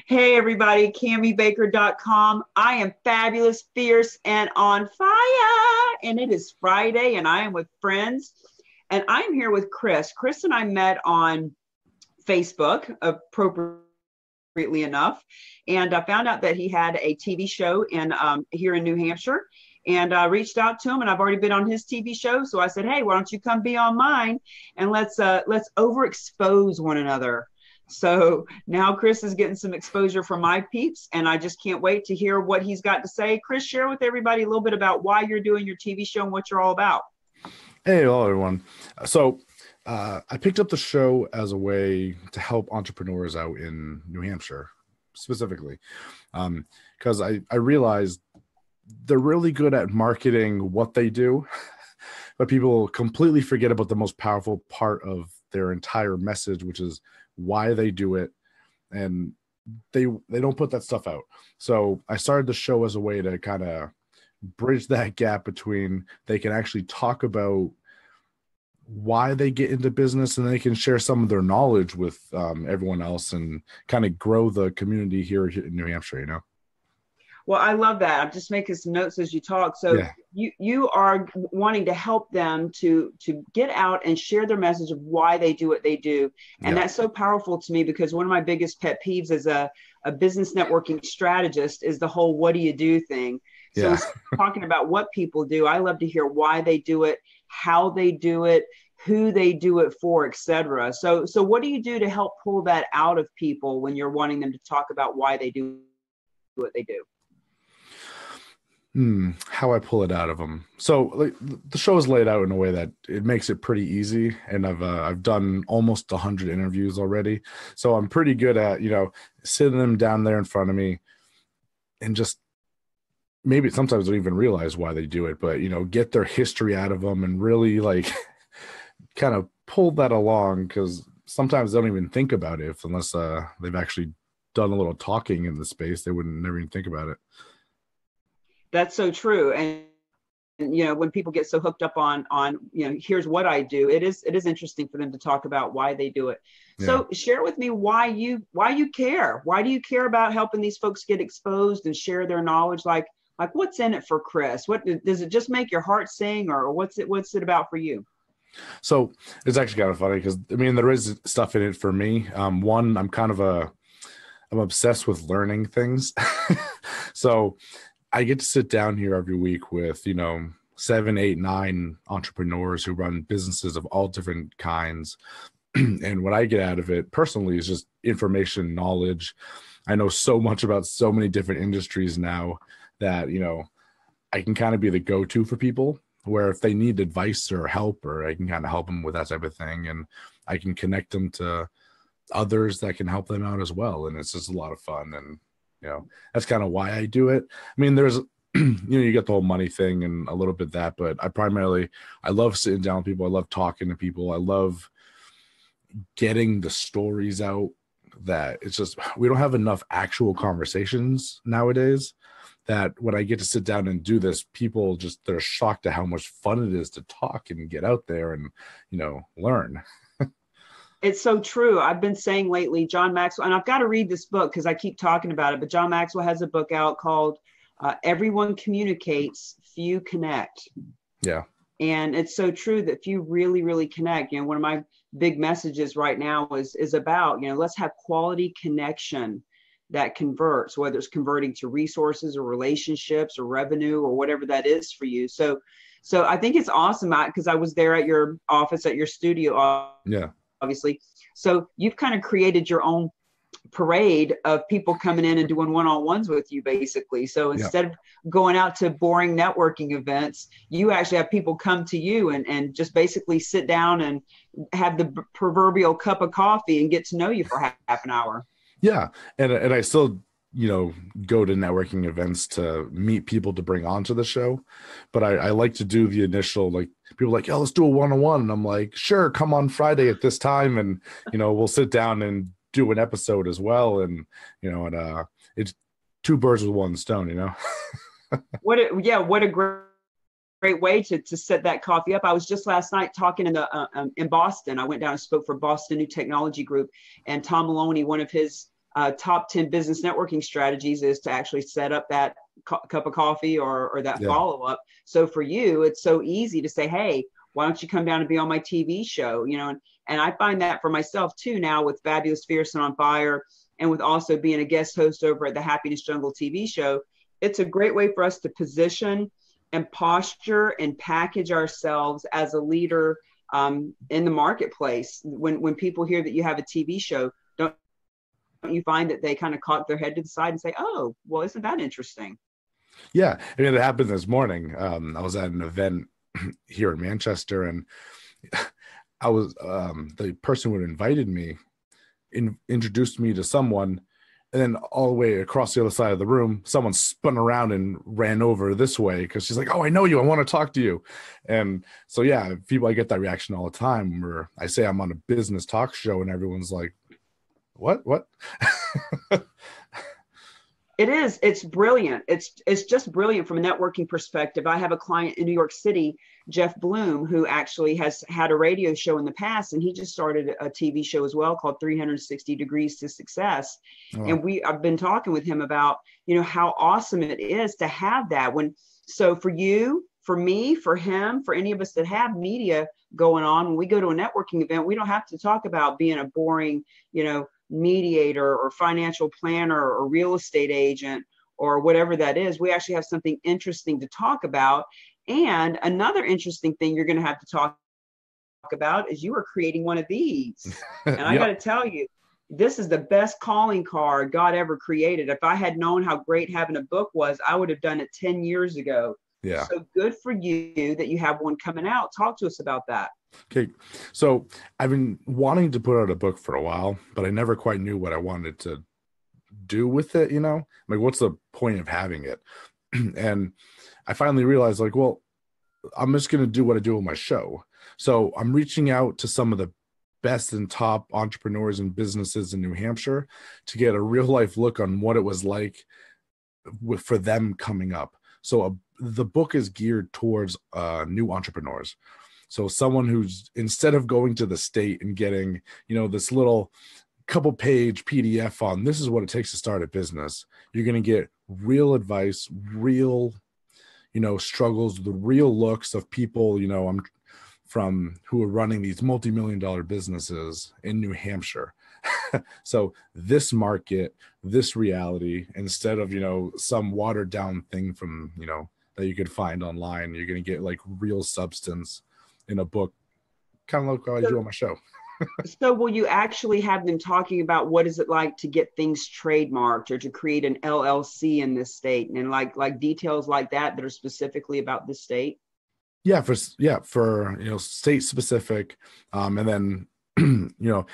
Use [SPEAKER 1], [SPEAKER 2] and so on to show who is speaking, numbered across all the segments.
[SPEAKER 1] Hey everybody, CamiBaker.com. I am fabulous, fierce, and on fire. And it is Friday, and I am with friends. And I'm here with Chris. Chris and I met on Facebook, appropriately enough. And I found out that he had a TV show here in New Hampshire. And I reached out to him, and I've already been on his TV show. So I said, hey, why don't you come be on mine? And let's overexpose one another. So now Chris is getting some exposure from my peeps, and I just can't wait to hear what he's got to say. Chris, share with everybody a little bit about why you're doing your TV show and what you're all about.
[SPEAKER 2] Hey, hello, everyone. So I picked up the show as a way to help entrepreneurs out in New Hampshire, specifically, because I realized they're really good at marketing what they do, but people completely forget about the most powerful part of their entire message, which is why they do it, and they don't put that stuff out. So I started the show as a way to kind of bridge that gap between they can actually talk about why they get into business, and they can share some of their knowledge with everyone else and kind of grow the community here in New Hampshire, you know?
[SPEAKER 1] Well, I love that. I'm just making some notes as you talk. So yeah. You are wanting to help them to get out and share their message of why they do what they do. And that's so powerful to me, because one of my biggest pet peeves as a business networking strategist is the whole what do you do thing. So talking about what people do, I love to hear why they do it, how they do it, who they do it for, etc. So what do you do to help pull that out of people when you're wanting them to talk about why they do what they do?
[SPEAKER 2] How I pull it out of them. So the show is laid out in a way that it makes it pretty easy. And I've done almost 100 interviews already. So I'm pretty good at, sitting them down there in front of me and just maybe sometimes don't even realize why they do it, but, get their history out of them and really kind of pull that along, because sometimes they don't even think about it unless they've actually done a little talking in the space. They wouldn't never even think about it.
[SPEAKER 1] That's so true. And when people get so hooked up on here's what I do, it is interesting for them to talk about why they do it. Yeah. So share with me why you care. Why do you care about helping these folks get exposed and share their knowledge? Like what's in it for Chris? What does it just make your heart sing, or what's it about for you?
[SPEAKER 2] So it's actually kind of funny, because there is stuff in it for me. One, I'm obsessed with learning things. So I get to sit down here every week with, 7, 8, 9 entrepreneurs who run businesses of all different kinds. And what I get out of it personally is just information, knowledge. I know so much about so many different industries now that, I can kind of be the go-to for people, where if they need advice or help, or I can kind of help them with that type of thing. And I can connect them to others that can help them out as well. And it's just a lot of fun. And that's kind of why I do it. There's, you get the whole money thing and a little bit that, but I love sitting down with people. I love talking to people. I love getting the stories out. That it's just, we don't have enough actual conversations nowadays, that when I get to sit down and do this, people they're shocked at how much fun it is to talk and get out there and, learn.
[SPEAKER 1] It's so true. I've been saying lately, John Maxwell, and I've got to read this book because I keep talking about it, but John Maxwell has a book out called Everyone Communicates, Few Connect.
[SPEAKER 2] Yeah.
[SPEAKER 1] And it's so true that few really, really connect. One of my big messages right now is about, let's have quality connection that converts, whether it's converting to resources or relationships or revenue or whatever that is for you. So I think it's awesome, because I was there at your office, at your studio.
[SPEAKER 2] Yeah.
[SPEAKER 1] Obviously. So you've kind of created your own parade of people coming in and doing one-on-ones with you, basically. So instead of going out to boring networking events, you actually have people come to you and just basically sit down and have the proverbial cup of coffee and get to know you for half an hour.
[SPEAKER 2] Yeah. And I still, go to networking events to meet people to bring onto the show. But I like to do the initial, people oh, let's do a one-on-one. And I'm like, sure, come on Friday at this time. And, we'll sit down and do an episode as well. And, it's 2 birds with 1 stone,
[SPEAKER 1] What a great way to set that coffee up. I was just last night talking in Boston. I went down and spoke for Boston New Technology Group, and Tom Maloney, one of his top 10 business networking strategies is to actually set up that cup of coffee or that follow-up. So for you, it's so easy to say, hey, why don't you come down and be on my TV show? You know, and I find that for myself too now with Fabulous, Fierce, and on Fire, and with also being a guest host over at the Happiness Jungle TV show. It's a great way for us to position and posture and package ourselves as a leader in the marketplace. When people hear that you have a TV show, don't you find that they kind of cock their head to the side and say, oh, well, isn't that interesting?
[SPEAKER 2] Yeah. I mean, it happened this morning. I was at an event here in Manchester, and I was the person who had invited me introduced me to someone, and then all the way across the other side of the room, someone spun around and ran over this way because she's like, oh, I know you. I want to talk to you. And so, yeah, people, I get that reaction all the time where I say I'm on a business talk show and everyone's like, what?
[SPEAKER 1] It is. It's brilliant. It's just brilliant from a networking perspective. I have a client in New York City, Jeff Bloom, who actually has had a radio show in the past, and he just started a TV show as well called 360 Degrees to Success. Oh. And I've been talking with him about, you know, how awesome it is to have that. So for you, for me, for him, for any of us that have media going on, when we go to a networking event, we don't have to talk about being a boring, you know, mediator or financial planner or real estate agent or whatever that is. We actually have something interesting to talk about. And another interesting thing you're going to have to talk about is you are creating one of these. And I got to tell you, this is the best calling card God ever created. If I had known how great having a book was, I would have done it 10 years ago.
[SPEAKER 2] Yeah.
[SPEAKER 1] So good for you that you have one coming out. Talk to us about that.
[SPEAKER 2] Okay. So I've been wanting to put out a book for a while, but I never quite knew what I wanted to do with it. You know, like, what's the point of having it? And I finally realized, like, well, I'm just going to do what I do with my show. So I'm reaching out to some of the best and top entrepreneurs and businesses in New Hampshire to get a real life look on what it was like for them coming up. So the book is geared towards new entrepreneurs. So someone who's, instead of going to the state and getting, you know, this little couple page PDF on this is what it takes to start a business, you're going to get real advice, real, you know, struggles, the real looks of people, you know, from who are running these multi-million-dollar businesses in New Hampshire. So this market, this reality, instead of, you know, some watered down thing from, you know, that you could find online, you're going to get like real substance in a book, kind of like what I do on my show.
[SPEAKER 1] So will you actually have them talking about what is it like to get things trademarked or to create an LLC in this state, and like details like that are specifically about this state?
[SPEAKER 2] Yeah, for you know, state specific, and then you know,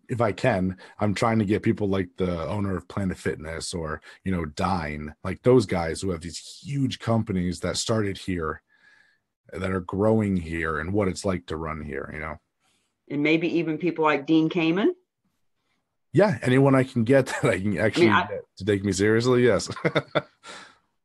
[SPEAKER 2] if I can, I'm trying to get people like the owner of Planet Fitness or, you know, Dine, like those guys who have these huge companies that started here, that are growing here, and what it's like to run here, you know.
[SPEAKER 1] And maybe even people like Dean Kamen.
[SPEAKER 2] Yeah, anyone I can get that I can actually get to take me seriously, yes.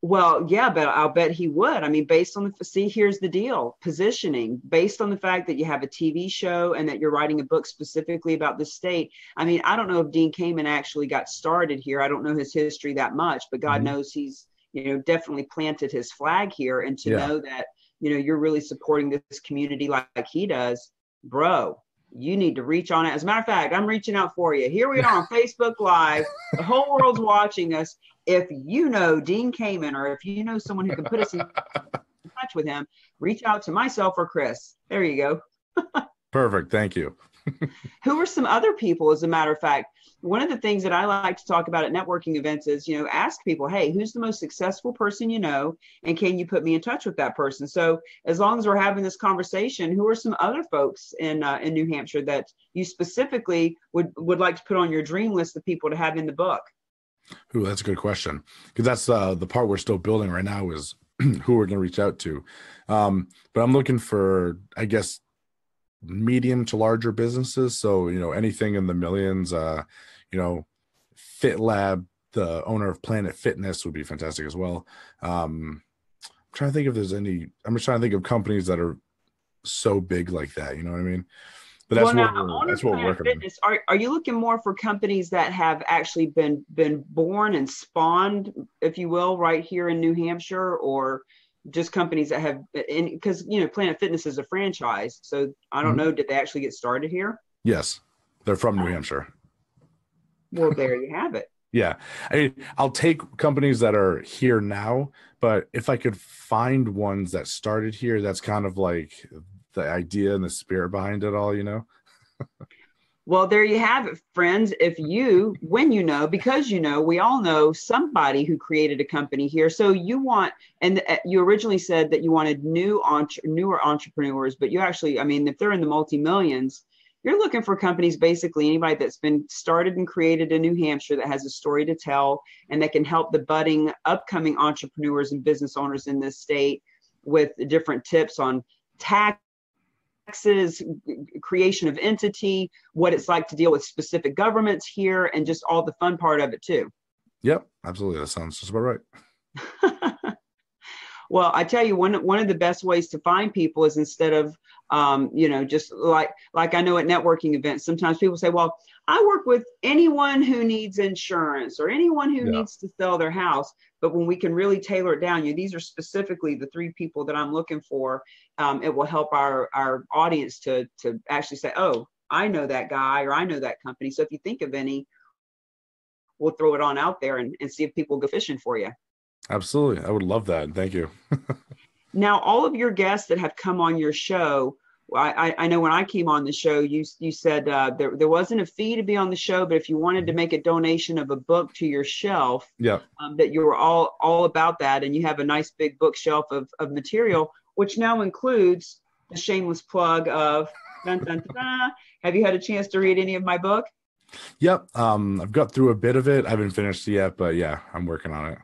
[SPEAKER 1] Well, yeah, but I'll bet he would. I mean, based on here's the deal, positioning, based on the fact that you have a TV show and that you're writing a book specifically about the state. I mean, I don't know if Dean Kamen actually got started here. I don't know his history that much, but God knows he's, you know, definitely planted his flag here. And to know that, you know, you're really supporting this community like he does, bro, you need to reach on it. As a matter of fact, I'm reaching out for you. Here we are on Facebook Live. The whole world's watching us. If you know Dean Kamen, or if you know someone who can put us in touch with him, reach out to myself or Chris. There you go.
[SPEAKER 2] Perfect. Thank you.
[SPEAKER 1] Who are some other people, as a matter of fact? One of the things that I like to talk about at networking events is, you know, ask people, hey, who's the most successful person you know, and can you put me in touch with that person? So as long as we're having this conversation, who are some other folks in New Hampshire that you specifically would like to put on your dream list of people to have in the book?
[SPEAKER 2] Ooh, that's a good question, because that's the part we're still building right now is who we're going to reach out to. But I'm looking for, I guess, medium to larger businesses. So, you know, anything in the millions, you know, Fit Lab, the owner of Planet Fitness would be fantastic as well. I'm trying to think if there's any, I'm just trying to think of companies that are so big like that, you know what I mean? But
[SPEAKER 1] Well, now owner
[SPEAKER 2] that's what we're
[SPEAKER 1] Planet
[SPEAKER 2] working on.
[SPEAKER 1] Fitness, are you looking more for companies that have actually been born and spawned, if you will, right here in New Hampshire, or just companies that have, because Planet Fitness is a franchise, so I don't
[SPEAKER 2] Mhm.
[SPEAKER 1] know, did they actually get started here?
[SPEAKER 2] Yes, they're from New Hampshire.
[SPEAKER 1] Well, there you have it.
[SPEAKER 2] Yeah. I mean, I'll take companies that are here now, but if I could find ones that started here, that's kind of like the idea and the spirit behind it all, you know?
[SPEAKER 1] Well, there you have it, friends. When because we all know somebody who created a company here. So you originally said that you wanted newer entrepreneurs, but you actually, I mean, if they're in the multi-millions, you're looking for companies, basically anybody that's been started and created in New Hampshire that has a story to tell and that can help the budding upcoming entrepreneurs and business owners in this state with different tips on taxes, creation of entity, what it's like to deal with specific governments here, and just all the fun part of it too.
[SPEAKER 2] Yep, absolutely. That sounds just about right.
[SPEAKER 1] Well, I tell you, one of the best ways to find people is instead of, just like I know at networking events, sometimes people say, well, I work with anyone who needs insurance or anyone who needs to sell their house. But when we can really tailor it down, these are specifically the 3 people that I'm looking for. It will help our audience to actually say, oh, I know that guy or I know that company. So if you think of any, we'll throw it on out there and see if people go fishing for you.
[SPEAKER 2] Absolutely. I would love that. Thank you.
[SPEAKER 1] Now, all of your guests that have come on your show, I know when I came on the show, you said there wasn't a fee to be on the show, but if you wanted to make a donation of a book to your shelf, that you were all about that, and you have a nice big bookshelf of material, which now includes the shameless plug of, dun, dun, dun, dun. Have you had a chance to read any of my book?
[SPEAKER 2] Yep. I've got through a bit of it. I haven't finished it yet, but yeah, I'm working on it.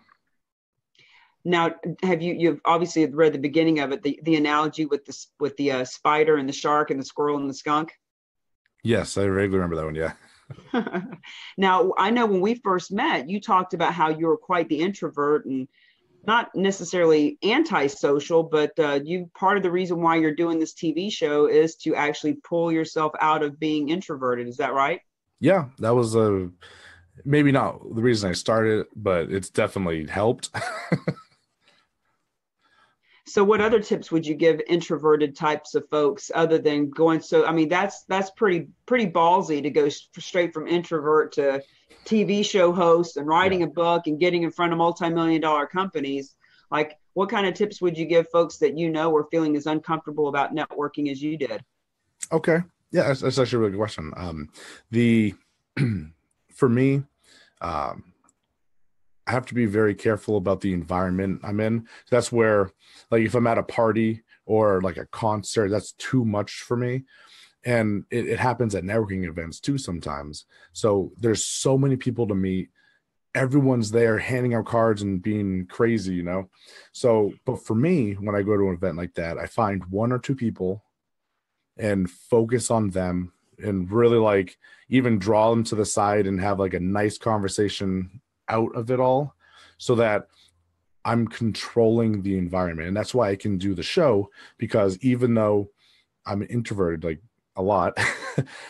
[SPEAKER 1] Now, you've obviously read the beginning of it, the analogy with the spider and the shark and the squirrel and the skunk?
[SPEAKER 2] Yes, I vaguely remember that one. Yeah.
[SPEAKER 1] Now, I know when we first met, you talked about how you were quite the introvert and not necessarily antisocial, but part of the reason why you're doing this TV show is to actually pull yourself out of being introverted. Is that right?
[SPEAKER 2] Yeah, that was maybe not the reason I started, but it's definitely helped.
[SPEAKER 1] So what other tips would you give introverted types of folks other than going? So, I mean, that's pretty ballsy to go straight from introvert to TV show host and writing a book and getting in front of multi-million-dollar companies. Like, what kind of tips would you give folks that were feeling as uncomfortable about networking as you did?
[SPEAKER 2] Okay. Yeah, that's actually a really good question. For me, I have to be very careful about the environment I'm in. That's where, like, if I'm at a party or like a concert, that's too much for me. And it happens at networking events too sometimes. So there's so many people to meet. Everyone's there handing out cards and being crazy, you know? So, but for me, when I go to an event like that, I find 1 or 2 people and focus on them and really like even draw them to the side and have like a nice conversation out of it all, so that I'm controlling the environment. And that's why I can do the show, because even though I'm introverted like a lot,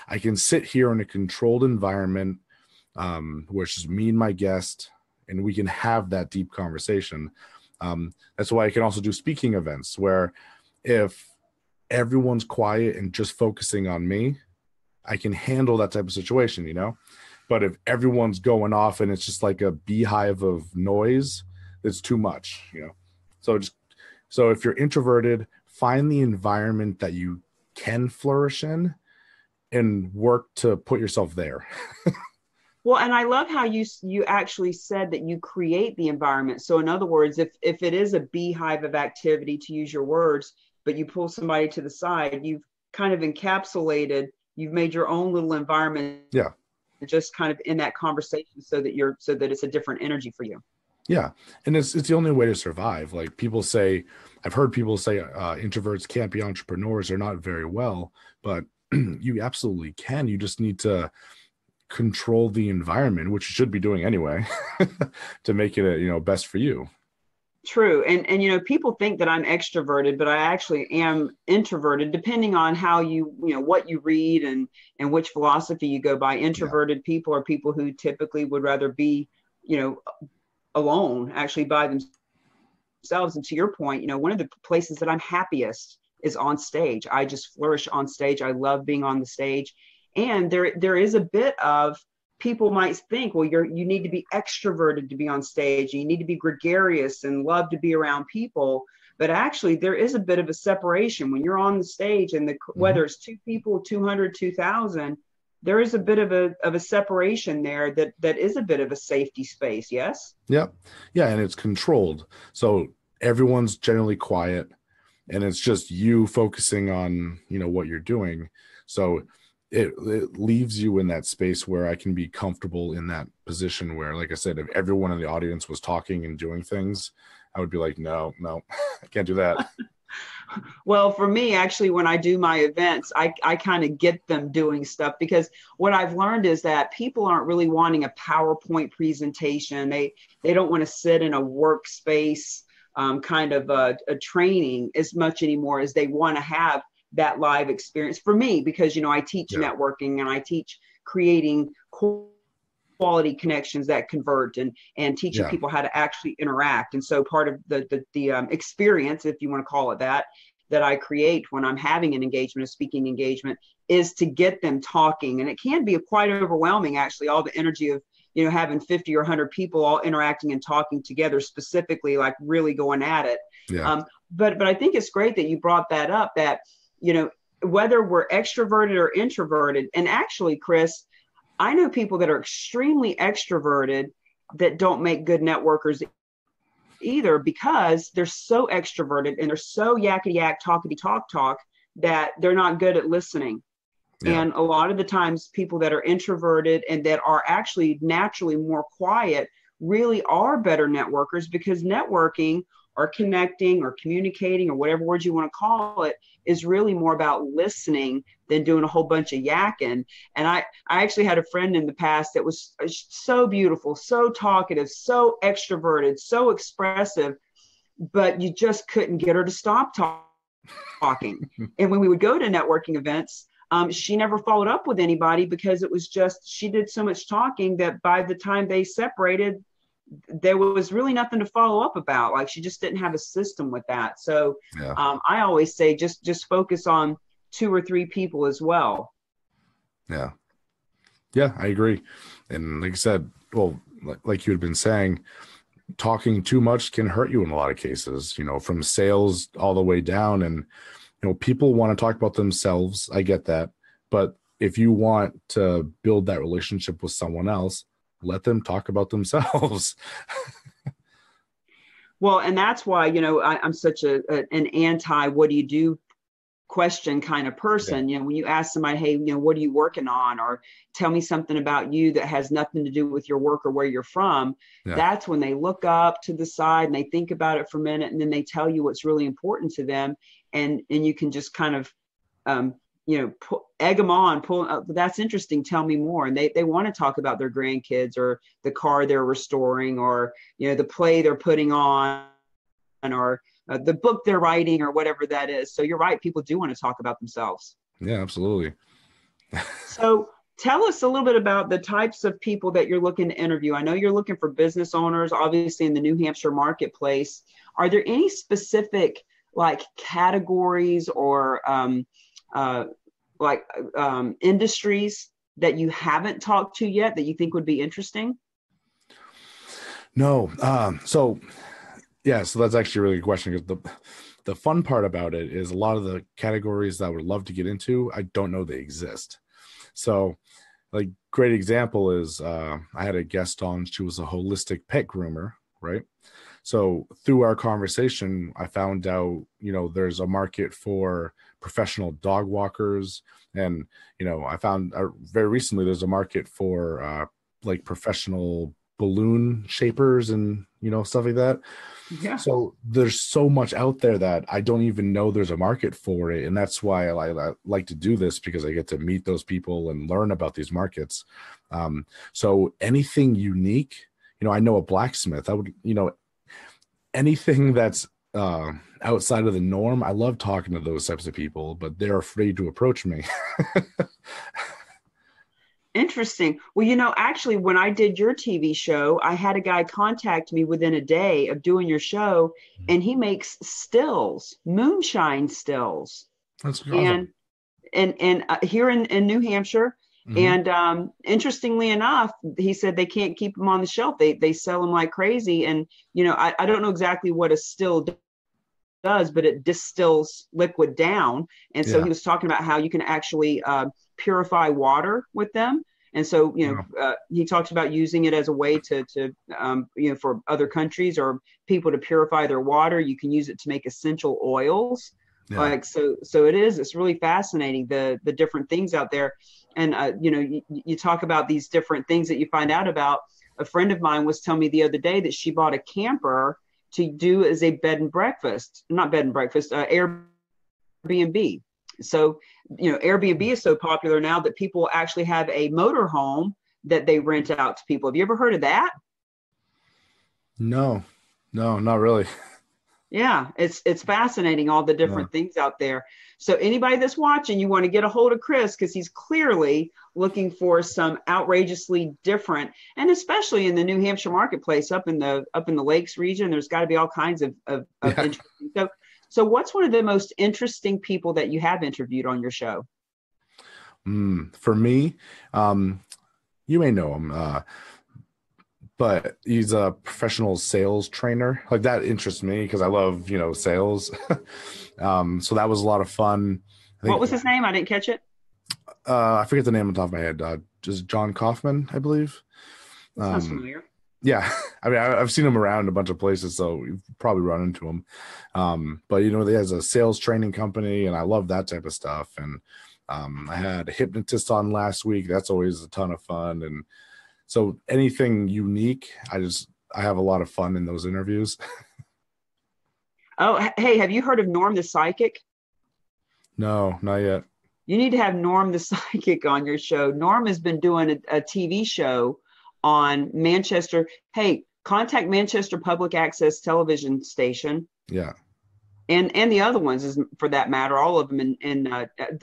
[SPEAKER 2] I can sit here in a controlled environment where it's just me and my guest, and we can have that deep conversation. That's why I can also do speaking events where if everyone's quiet and just focusing on me, I can handle that type of situation, you know? But if everyone's going off and it's just like a beehive of noise, it's too much, you know? So if you're introverted, find the environment that you can flourish in and work to put yourself there.
[SPEAKER 1] Well, and I love how you actually said that you create the environment. So in other words, if it is a beehive of activity, to use your words, but you pull somebody to the side, you've kind of encapsulated, you've made your own little environment.
[SPEAKER 2] Yeah.
[SPEAKER 1] Just kind of in that conversation so that it's a different energy for you.
[SPEAKER 2] Yeah. And it's the only way to survive. Like I've heard people say introverts can't be entrepreneurs or not very well, but you absolutely can. You just need to control the environment, which you should be doing anyway, to make it, best for you.
[SPEAKER 1] True. And people think that I'm extroverted, but I actually am introverted, depending on how what you read and which philosophy you go by.
[SPEAKER 2] Yeah.
[SPEAKER 1] Introverted people are people who typically would rather be, alone, actually by themselves. And to your point, one of the places that I'm happiest is on stage. I just flourish on stage. I love being on the stage. And there is a bit of, people might think, well, you need to be extroverted to be on stage. You need to be gregarious and love to be around people. But actually, there is a bit of a separation when you're on the stage, and whether it's 2 people, 200, 2,000, there is a bit of a separation there that is a bit of a safety space. Yes.
[SPEAKER 2] Yep. Yeah. And it's controlled. So everyone's generally quiet, and it's just you focusing on, what you're doing. So it leaves you in that space where I can be comfortable in that position where, like I said, if everyone in the audience was talking and doing things, I would be like, no, I can't do that.
[SPEAKER 1] Well, for me, actually, when I do my events, I kind of get them doing stuff, because what I've learned is that people aren't really wanting a PowerPoint presentation. They don't want to sit in a workspace kind of a training as much anymore as they want to have that live experience. For me, because I teach networking, and I teach creating quality connections that convert, and teaching people how to actually interact. And so part of the experience, if you want to call it that I create when I'm having an engagement, a speaking engagement, is to get them talking. And it can be quite overwhelming, actually, all the energy of having 50 or 100 people all interacting and talking together, specifically, like really going at it. But I think it's great that you brought that up, that whether we're extroverted or introverted. And actually, Chris, I know people that are extremely extroverted that don't make good networkers either, because they're so extroverted and they're so yakety yak, talkity talk that they're not good at listening. And a lot of the times, people that are introverted and that are actually naturally more quiet really are better networkers, because networking or connecting or communicating, or whatever words you want to call it, is really more about listening than doing a whole bunch of yakking. And I actually had a friend in the past that was so beautiful, so talkative, so extroverted, so expressive, but you just couldn't get her to stop talking. And when we would go to networking events, she never followed up with anybody, because it was just, she did so much talking that by the time they separated, there was really nothing to follow up about. Like, she just didn't have a system with that. So I always say, just focus on 2 or 3 people as well.
[SPEAKER 2] Yeah, I agree. And like I said, well, like you had been saying, talking too much can hurt you in a lot of cases, from sales all the way down. And, people want to talk about themselves. I get that. But if you want to build that relationship with someone else, let them talk about themselves.
[SPEAKER 1] Well, and that's why, I'm such an anti what do you do question kind of person. When you ask somebody, hey, what are you working on? Or tell me something about you that has nothing to do with your work or where you're from. That's when they look up to the side and they think about it for a minute, and then they tell you what's really important to them. And you can just kind of, egg them on, pull, that's interesting, tell me more. And they want to talk about their grandkids, or the car they're restoring, or, the play they're putting on, or the book they're writing, or whatever that is. So you're right. People do want to talk about themselves.
[SPEAKER 2] Yeah, absolutely.
[SPEAKER 1] So tell us a little bit about the types of people that you're looking to interview. I know you're looking for business owners, obviously, in the New Hampshire marketplace. Are there any specific categories or industries that you haven't talked to yet that you think would be interesting?
[SPEAKER 2] No. So that's actually a really good question, because the fun part about it is a lot of the categories that I would love to get into, I don't know they exist. So, great example is I had a guest on. She was a holistic pet groomer, right? So through our conversation, I found out, there's a market for professional dog walkers. And, I found very recently there's a market for professional balloon shapers and, stuff like that.
[SPEAKER 1] Yeah.
[SPEAKER 2] So there's so much out there that I don't even know there's a market for it. And that's why I like to do this, because I get to meet those people and learn about these markets. So anything unique, I know a blacksmith, I would, anything that's outside of the norm, I love talking to those types of people, but they're afraid to approach me.
[SPEAKER 1] Interesting. Well, actually, when I did your TV show, I had a guy contact me within a day of doing your show, and he makes stills, moonshine stills,
[SPEAKER 2] That's
[SPEAKER 1] and
[SPEAKER 2] awesome.
[SPEAKER 1] here in New Hampshire.
[SPEAKER 2] Hmm.
[SPEAKER 1] And interestingly enough, he said they can't keep them on the shelf. They sell them like crazy. And I don't know exactly what a still does, but it distills liquid down. And so
[SPEAKER 2] Yeah.
[SPEAKER 1] he was talking about how you can actually purify water with them. And so,
[SPEAKER 2] Wow.
[SPEAKER 1] he talks about using it as a way to for other countries or people to purify their water. You can use it to make essential oils.
[SPEAKER 2] Yeah.
[SPEAKER 1] Like, so it's really fascinating, the different things out there. And, you talk about these different things that you find out about. A friend of mine was telling me the other day that she bought a camper to do as a bed and breakfast, not bed and breakfast, Airbnb. So, Airbnb is so popular now that people actually have a motor home that they rent out to people. Have you ever heard of that?
[SPEAKER 2] No, no, not really.
[SPEAKER 1] Yeah, it's fascinating, all the
[SPEAKER 2] Yeah.
[SPEAKER 1] different things out there. So anybody that's watching, you want to get a hold of Chris because he's clearly looking for some outrageously different, and especially in the New Hampshire marketplace up in the Lakes region, there's got to be all kinds of
[SPEAKER 2] Yeah.
[SPEAKER 1] interesting. So what's one of the most interesting people that you have interviewed on your show?
[SPEAKER 2] For me, um, you may know him, but he's a professional sales trainer. Like that interests me because I love, sales. So that was a lot of fun. I
[SPEAKER 1] What
[SPEAKER 2] think
[SPEAKER 1] was his name? I didn't catch it.
[SPEAKER 2] I forget the name on top of my head. Just John Kaufman, I believe.
[SPEAKER 1] That sounds
[SPEAKER 2] Um,
[SPEAKER 1] familiar.
[SPEAKER 2] yeah, I mean, I've seen him around a bunch of places, so you've probably run into him. But he has a sales training company, and I love that type of stuff. And I had a hypnotist on last week. That's always a ton of fun. And so anything unique, I have a lot of fun in those interviews.
[SPEAKER 1] Oh, hey, have you heard of Norm the Psychic?
[SPEAKER 2] No, not yet.
[SPEAKER 1] You need to have Norm the Psychic on your show. Norm has been doing a TV show on Manchester. Hey, contact Manchester Public Access Television Station,
[SPEAKER 2] Yeah,
[SPEAKER 1] and the other ones, is for that matter, all of them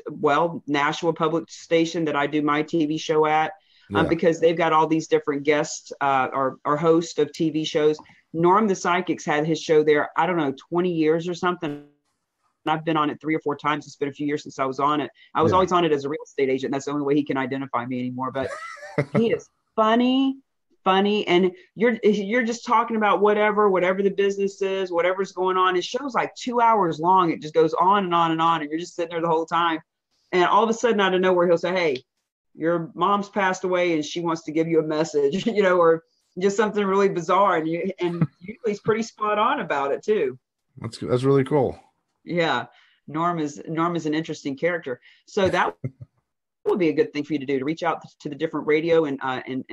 [SPEAKER 1] well, Nashua Public Station that I do my TV show at,
[SPEAKER 2] yeah,
[SPEAKER 1] because they've got all these different guests or hosts of TV shows. Norm the Psychic's had his show there, I don't know, 20 years or something. I've been on it 3 or 4 times. It's been a few years since I was on it. I was
[SPEAKER 2] yeah.
[SPEAKER 1] always on it as a real estate agent. That's the only way he can identify me anymore. But he is funny, and you're just talking about whatever the business is, whatever's going on. His show's like 2 hours long. It just goes on and on and on, and you're just sitting there the whole time. And all of a sudden, out of nowhere, he'll say, "Hey, your mom's passed away, and she wants to give you a message," or just something really bizarre. And usually he's pretty spot on about it too.
[SPEAKER 2] That's really cool.
[SPEAKER 1] Yeah, Norm is an interesting character. So that would be a good thing for you to do, to reach out to the different radio and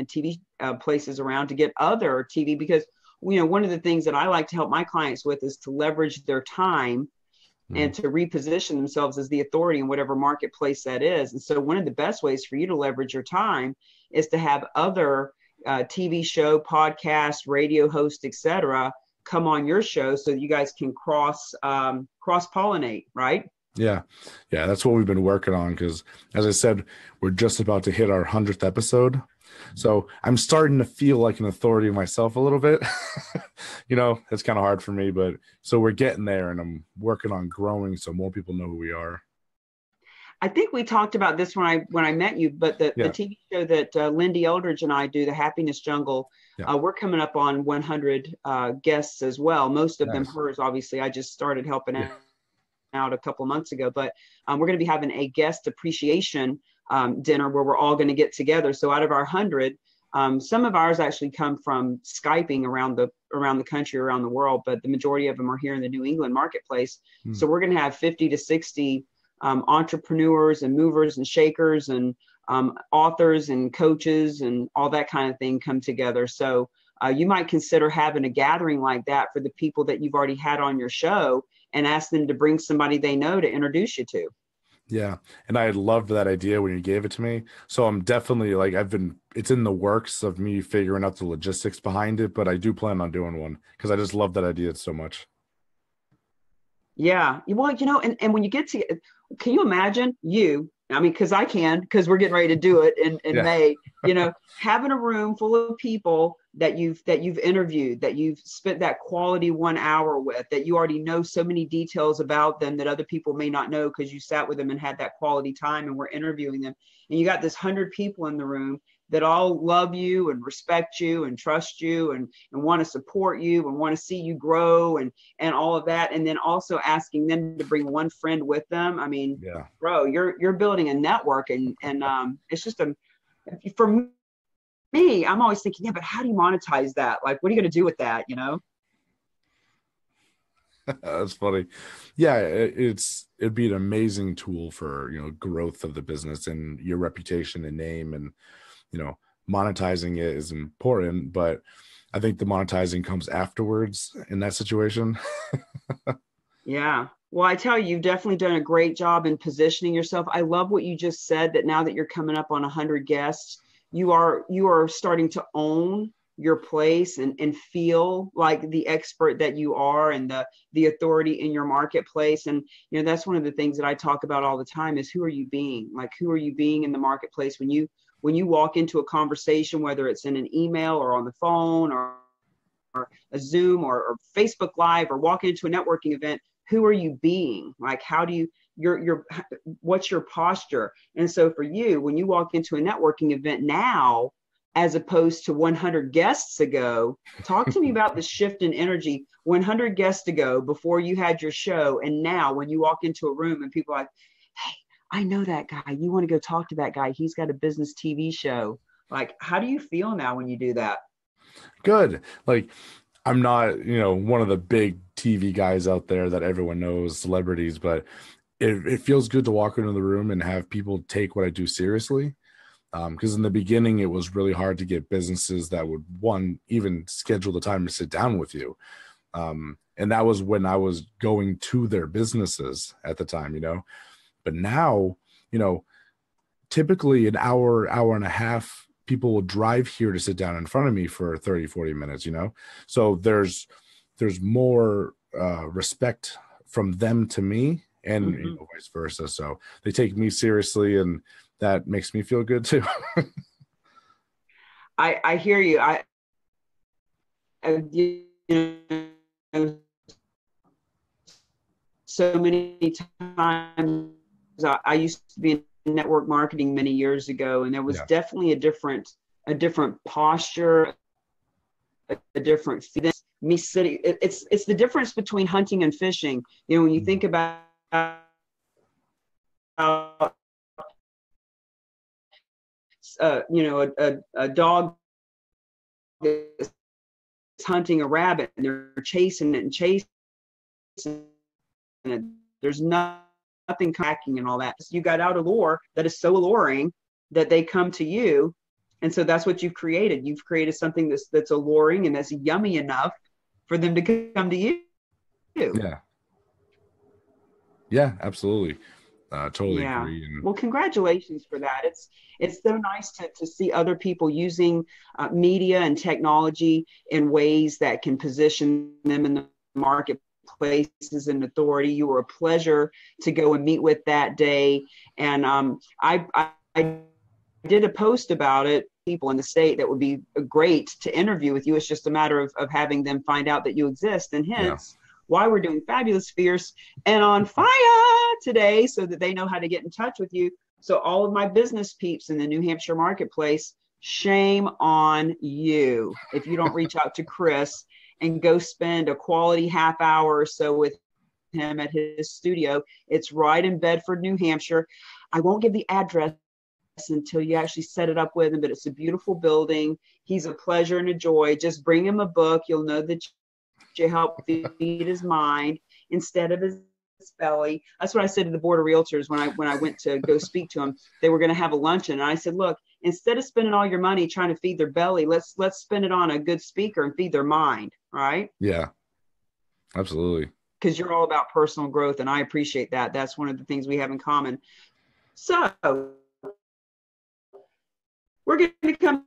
[SPEAKER 1] TV places around to get other TV, because one of the things that I like to help my clients with is to leverage their time
[SPEAKER 2] Mm.
[SPEAKER 1] and to reposition themselves as the authority in whatever marketplace that is. And so one of the best ways for you to leverage your time is to have other TV show, podcast, radio host, etc., come on your show so that you guys can cross pollinate, right?
[SPEAKER 2] Yeah. Yeah. That's what we've been working on. Cause as I said, we're just about to hit our 100th episode. So I'm starting to feel like an authority myself a little bit. It's kind of hard for me, but so we're getting there and I'm working on growing so more people know who we are.
[SPEAKER 1] I think we talked about this when I met you, but the
[SPEAKER 2] Yeah.
[SPEAKER 1] TV show that Lindy Eldridge and I do, the Happiness Jungle,
[SPEAKER 2] Yeah.
[SPEAKER 1] we're coming up on 100 guests as well. Most of them
[SPEAKER 2] Nice.
[SPEAKER 1] hers, obviously. I just started helping
[SPEAKER 2] Yeah.
[SPEAKER 1] out a couple of months ago, but we're going to be having a guest appreciation dinner where we're all going to get together. So out of our 100, some of ours actually come from Skyping around the country, around the world, but the majority of them are here in the New England marketplace.
[SPEAKER 2] Hmm.
[SPEAKER 1] So we're going to have 50 to 60 entrepreneurs and movers and shakers and authors and coaches and all that kind of thing come together. So you might consider having a gathering like that for the people that you've already had on your show and ask them to bring somebody they know to introduce you to.
[SPEAKER 2] Yeah. And I loved that idea when you gave it to me. So I'm definitely like, it's in the works of me figuring out the logistics behind it, but I do plan on doing one because I just love that idea so much.
[SPEAKER 1] Yeah. Well, and when you get to, can you imagine I mean, because I can, because we're getting ready to do it in
[SPEAKER 2] Yeah.
[SPEAKER 1] May, having a room full of people that you've interviewed, that you've spent that quality 1 hour with, that you already know so many details about them that other people may not know because you sat with them and had that quality time and we're interviewing them. And you got this 100 people in the room that all love you and respect you and trust you and want to support you and want to see you grow and all of that. And then also asking them to bring one friend with them. I mean,
[SPEAKER 2] Yeah.
[SPEAKER 1] bro, you're building a network and it's just for me, I'm always thinking, yeah, but how do you monetize that? Like, what are you going to do with that?
[SPEAKER 2] That's funny. Yeah, it'd be an amazing tool for, growth of the business and your reputation and name, and, monetizing it is important, but I think the monetizing comes afterwards in that situation.
[SPEAKER 1] Yeah. Well, I tell you, you've definitely done a great job in positioning yourself. I love what you just said, that now that you're coming up on 100 guests, you are starting to own your place and feel like the expert that you are and the authority in your marketplace. And, that's one of the things that I talk about all the time is who are you being? Like, who are you being in the marketplace when you walk into a conversation, whether it's in an email or on the phone or a Zoom or Facebook Live or walk into a networking event, who are you being? Like, how do you, what's your posture? And so for you, when you walk into a networking event now, as opposed to 100 guests ago, talk to me about the shift in energy 100 guests ago before you had your show. And now when you walk into a room and people are like, hey, I know that guy. You want to go talk to that guy. He's got a business TV show. Like, how do you feel now when you do that?
[SPEAKER 2] Good. Like, I'm not, one of the big TV guys out there that everyone knows, celebrities, but it feels good to walk into the room and have people take what I do seriously. Because in the beginning, it was really hard to get businesses that would, one, even schedule the time to sit down with you. And that was when I was going to their businesses at the time, But now, typically an hour, hour and a half, people will drive here to sit down in front of me for 30, 40 minutes, So there's more respect from them to me and vice versa. So they take me seriously, and that makes me feel good too.
[SPEAKER 1] I hear you. So many times I used to be in network marketing many years ago, and there was definitely a different posture, a different me sitting. It's the difference between hunting and fishing. When you think about a dog is hunting a rabbit and they're chasing it and chasing it. There's nothing cracking and all that. You got out a lure that is so alluring that they come to you. And so that's what you've created. You've created something that's alluring and that's yummy enough for them to come to you.
[SPEAKER 2] Yeah. Yeah, absolutely. Totally agree. And
[SPEAKER 1] well, congratulations for that. It's so nice to see other people using media and technology in ways that can position them in the marketplaces and authority. You were a pleasure to go and meet with that day. And I did a post about it. People in the state that would be great to interview with you. It's just a matter of having them find out that you exist, and hence why we're doing Fabulous, Fierce, and On Fire today, so that they know how to get in touch with you. So all of my business peeps in the New Hampshire marketplace, shame on you if you don't reach out to Chris and go spend a quality half hour or so with him at his studio. It's right in Bedford, New Hampshire. I won't give the address until you actually set it up with him, but it's a beautiful building. He's a pleasure and a joy. Just bring him a book. You'll know that you help feed his mind instead of his belly. That's what I said to the board of realtors when I went to go speak to him. They were going to have a luncheon, and I said, look, instead of spending all your money trying to feed their belly, let's spend it on a good speaker and feed their mind. Right?
[SPEAKER 2] Yeah, absolutely.
[SPEAKER 1] because you're all about personal growth, and I appreciate that. That's one of the things we have in common. So we're going to come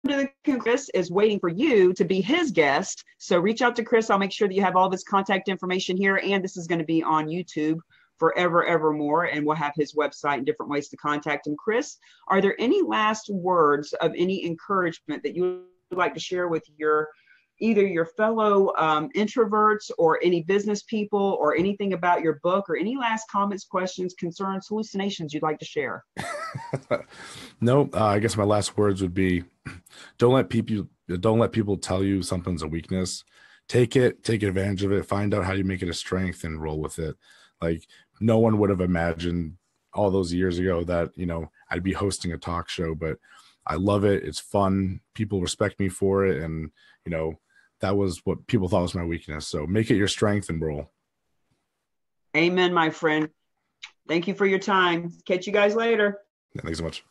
[SPEAKER 1] to the Chris is waiting for you to be his guest. So reach out to Chris. I'll make sure that you have all this contact information here, and this is going to be on YouTube forever, evermore, and we'll have his website and different ways to contact him. Chris, are there any last words of any encouragement that you would like to share with either your fellow introverts or any business people, or anything about your book, or any last comments, questions, concerns, hallucinations you'd like to share?
[SPEAKER 2] No, I guess my last words would be, don't let people tell you something's a weakness. Take advantage of it, find out how you make it a strength, and roll with it. Like, no one would have imagined all those years ago that, I'd be hosting a talk show, but I love it. It's fun. People respect me for it. And, that was what people thought was my weakness. So make it your strength and roll.
[SPEAKER 1] Amen, my friend. Thank you for your time. Catch you guys later.
[SPEAKER 2] Yeah, thanks so much.